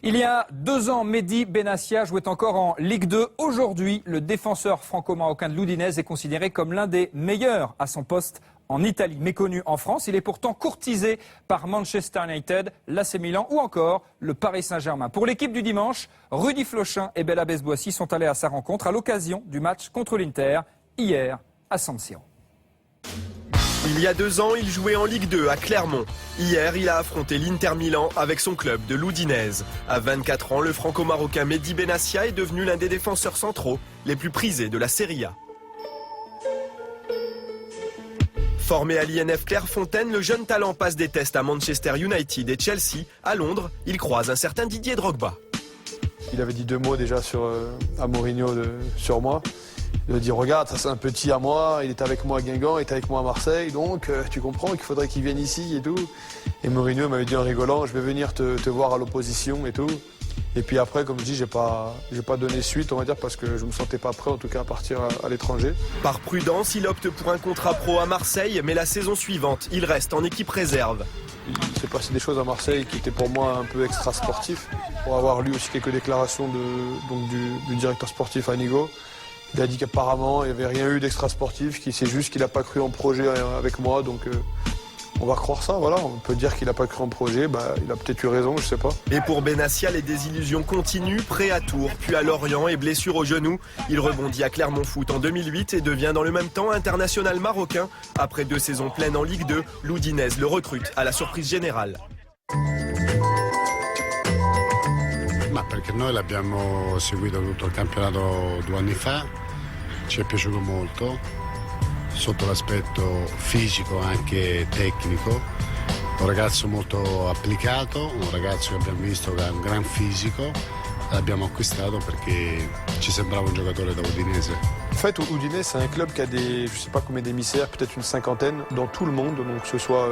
Il y a 2 ans, Mehdi Benassia jouait encore en Ligue 2. Aujourd'hui, le défenseur franco-marocain de l'Udinese est considéré comme l'un des meilleurs à son poste en Italie. Méconnu en France, il est pourtant courtisé par Manchester United, l'AC Milan ou encore le Paris Saint-Germain. Pour l'équipe du dimanche, Rudy Flochin et Bella Besboissi sont allés à sa rencontre à l'occasion du match contre l'Inter, hier à San Siro. Il y a 2 ans, il jouait en Ligue 2 à Clermont. Hier, il a affronté l'Inter Milan avec son club de l'Udinese. À 24 ans, le franco-marocain Mehdi Benassia est devenu l'un des défenseurs centraux les plus prisés de la Serie A. Formé à l'INF Clairefontaine, le jeune talent passe des tests à Manchester United et Chelsea. À Londres, il croise un certain Didier Drogba. Il avait dit 2 mots déjà à Mourinho sur moi. Il a dit regarde, ça c'est un petit à moi, il est avec moi à Guingamp, il est avec moi à Marseille, donc tu comprends qu'il faudrait qu'il vienne ici et tout. Et Mourinho m'avait dit en rigolant, je vais venir te voir à l'opposition et tout. Et puis après, comme je dis, j'ai pas donné suite, on va dire, parce que je me sentais pas prêt en tout cas à partir à l'étranger. Par prudence, il opte pour un contrat pro à Marseille, mais la saison suivante, il reste en équipe réserve. Il s'est passé des choses à Marseille qui étaient pour moi un peu extra-sportifs. Pour avoir lu aussi quelques déclarations du directeur sportif Anigo, il a dit qu'apparemment il n'y avait rien eu d'extra-sportif, c'est juste qu'il n'a pas cru en projet avec moi, donc on va croire ça, voilà. On peut dire qu'il n'a pas cru en projet, il a peut-être eu raison, je sais pas. Et pour Benassia, les désillusions continuent, prêt à Tours, puis à Lorient et blessure au genou. Il rebondit à Clermont Foot en 2008 et devient dans le même temps international marocain. Après 2 saisons pleines en Ligue 2, l'Udinese le recrute à la surprise générale. Ma perché noi l'abbiamo seguito tutto il campionato 2 anni fa, ci è piaciuto molto, sotto l'aspetto fisico anche tecnico, un ragazzo molto applicato, un ragazzo che abbiamo visto che ha un gran fisico, l'abbiamo acquistato perché ci sembrava un giocatore da Udinese. En fait, Udinese, c'est un club qui a je sais pas combien d'émissaires, peut-être une 50aine dans tout le monde, donc que ce soit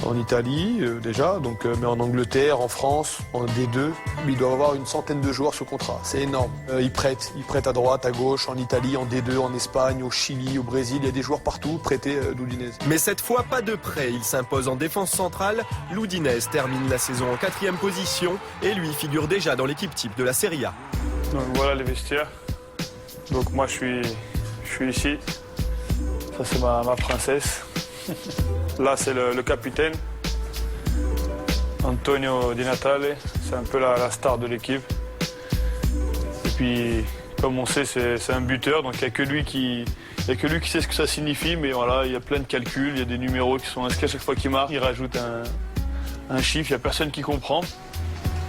en Italie déjà, mais en Angleterre, en France, en D2. Il doit avoir une centaine de joueurs sous contrat, c'est énorme. Ils prêtent à droite, à gauche, en Italie, en D2, en Espagne, au Chili, au Brésil. Il y a des joueurs partout prêtés d'Udinese. Mais cette fois, pas de prêt. Il s'impose en défense centrale. L'Udinese termine la saison en 4e position et lui figure déjà dans l'équipe type de la Serie A. Donc voilà les vestiaires. Donc moi je suis ici. Ça c'est ma princesse. Là, c'est le capitaine, Antonio Di Natale. C'est un peu la star de l'équipe. Et puis, comme on sait, c'est un buteur, donc il n'y a que lui qui sait ce que ça signifie. Mais voilà, il y a plein de calculs, il y a des numéros qui sont inscrits à chaque fois qu'il marque. Il rajoute un chiffre, il n'y a personne qui comprend.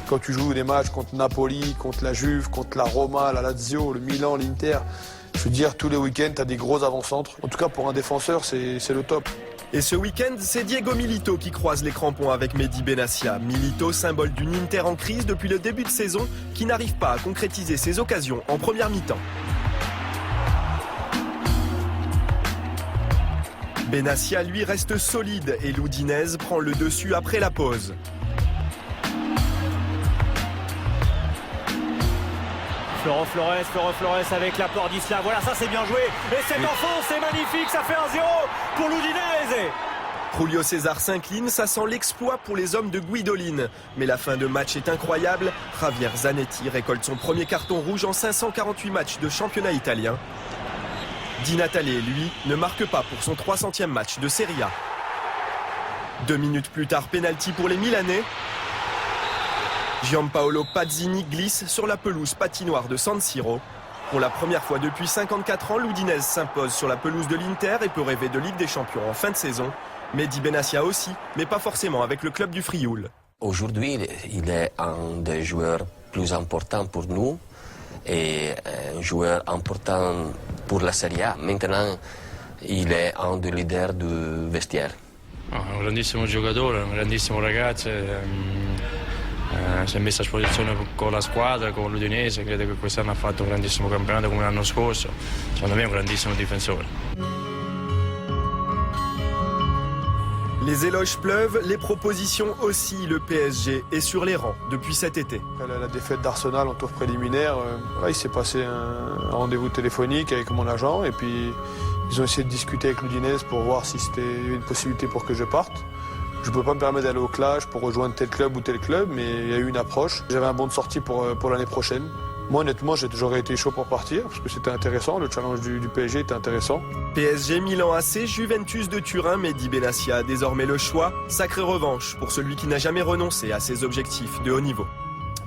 Quand tu joues des matchs contre Napoli, contre la Juve, contre la Roma, la Lazio, le Milan, l'Inter, je veux dire, tous les week-ends, tu as des gros avant-centres. En tout cas, pour un défenseur, c'est le top. Et ce week-end, c'est Diego Milito qui croise les crampons avec Mehdi Benassia. Milito, symbole d'une Inter en crise depuis le début de saison, qui n'arrive pas à concrétiser ses occasions en première mi-temps. Benassia, lui, reste solide et l'Udinese prend le dessus après la pause. Florent Flores avec l'apport d'Isla. Voilà, ça c'est bien joué. Et cet enfant, c'est magnifique, ça fait 1-0 pour l'Udinese. Julio César s'incline, ça sent l'exploit pour les hommes de Guidolin. Mais la fin de match est incroyable. Javier Zanetti récolte son premier carton rouge en 548 matchs de championnat italien. Di Natale, lui, ne marque pas pour son 300e match de Serie A. 2 minutes plus tard, pénalty pour les Milanais. Gianpaolo Pazzini glisse sur la pelouse patinoire de San Siro. Pour la première fois depuis 54 ans, l'Udinese s'impose sur la pelouse de l'Inter et peut rêver de Ligue des Champions en fin de saison. Mehdi Benassia aussi, mais pas forcément avec le club du Frioul. Aujourd'hui, il est un des joueurs plus importants pour nous et un joueur important pour la Serie A. Maintenant, il est un des leaders du vestiaire. Un grandissimo giocatore, un grandissimo ragazzo. Si è messo a disposizione con la squadra, con l'Udinese, credo che quest'anno ha fatto un grandissimo campionato come l'anno scorso, secondo me è un grandissimo difensore. Les éloges pleuvent, les propositions aussi. Le PSG est sur les rangs depuis cet été. Après la défaite d'Arsenal en tour préliminaire, il s'est passé un rendez-vous téléphonique avec mon agent et puis ils ont essayé de discuter avec l'Udinese pour voir si c'était une possibilité pour que je parte. Je ne peux pas me permettre d'aller au clash pour rejoindre tel club ou tel club, mais il y a eu une approche. J'avais un bon de sortie pour l'année prochaine. Moi, honnêtement, j'aurais été chaud pour partir, parce que c'était intéressant, le challenge du PSG était intéressant. PSG, Milan AC, Juventus de Turin, Mehdi Benassia a désormais le choix. Sacrée revanche pour celui qui n'a jamais renoncé à ses objectifs de haut niveau.